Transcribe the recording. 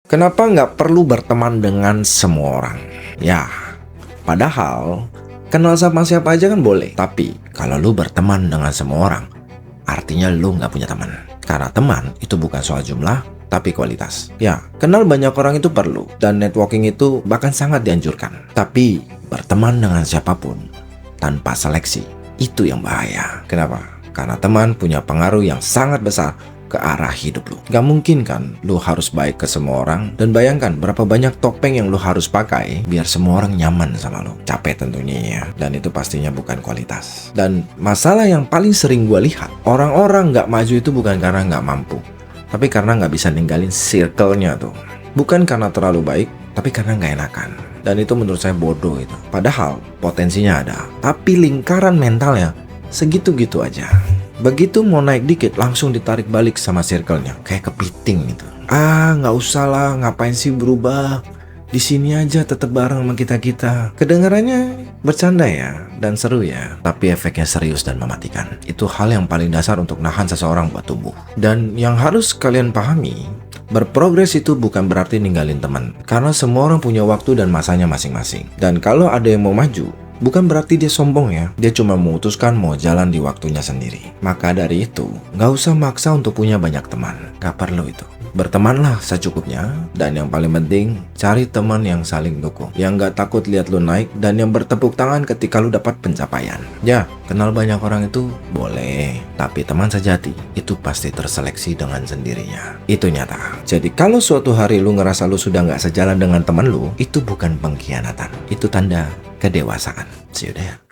Kenapa nggak perlu berteman dengan semua orang? Ya, padahal kenal sama siapa aja kan boleh. Tapi kalau lu berteman dengan semua orang, artinya lu nggak punya teman. Karena teman itu bukan soal jumlah, tapi kualitas. Ya, kenal banyak orang itu perlu. Dan networking itu bahkan sangat dianjurkan. Tapi berteman dengan siapapun tanpa seleksi, itu yang bahaya. Kenapa? Karena teman punya pengaruh yang sangat besar ke arah hidup lu. Gak mungkin kan lu harus baik ke semua orang. Dan bayangkan berapa banyak topeng yang lu harus pakai biar semua orang nyaman sama lu. Capek tentunya ya. Dan itu pastinya bukan kualitas. Dan masalah yang paling sering gue lihat, orang-orang gak maju itu bukan karena gak mampu, tapi karena gak bisa ninggalin circle-nya tuh. Bukan karena terlalu baik, tapi karena gak enakan. Dan itu menurut saya bodoh itu. Padahal potensinya ada, tapi lingkaran mentalnya segitu-gitu aja. Begitu mau naik dikit langsung ditarik balik sama circle-nya, kayak kepiting gitu. Nggak usah lah, ngapain sih berubah? Di sini aja tetap bareng sama kita-kita. Kedengarannya bercanda ya, dan seru ya, tapi efeknya serius dan mematikan. Itu hal yang paling dasar untuk nahan seseorang buat tumbuh. Dan yang harus kalian pahami, berprogres itu bukan berarti ninggalin teman. Karena semua orang punya waktu dan masanya masing-masing. Dan kalau ada yang mau maju, bukan berarti dia sombong ya. Dia cuma memutuskan mau jalan di waktunya sendiri. Maka dari itu, gak usah maksa untuk punya banyak teman. Gak perlu itu. Bertemanlah secukupnya. Dan yang paling penting, cari teman yang saling dukung, yang gak takut lihat lu naik, dan yang bertepuk tangan ketika lu dapat pencapaian. Ya, kenal banyak orang itu boleh, tapi teman sejati itu pasti terseleksi dengan sendirinya. Itu nyata. Jadi kalau suatu hari lu ngerasa lu sudah gak sejalan dengan teman lu, itu bukan pengkhianatan. Itu tanda kedewasaan. See you there.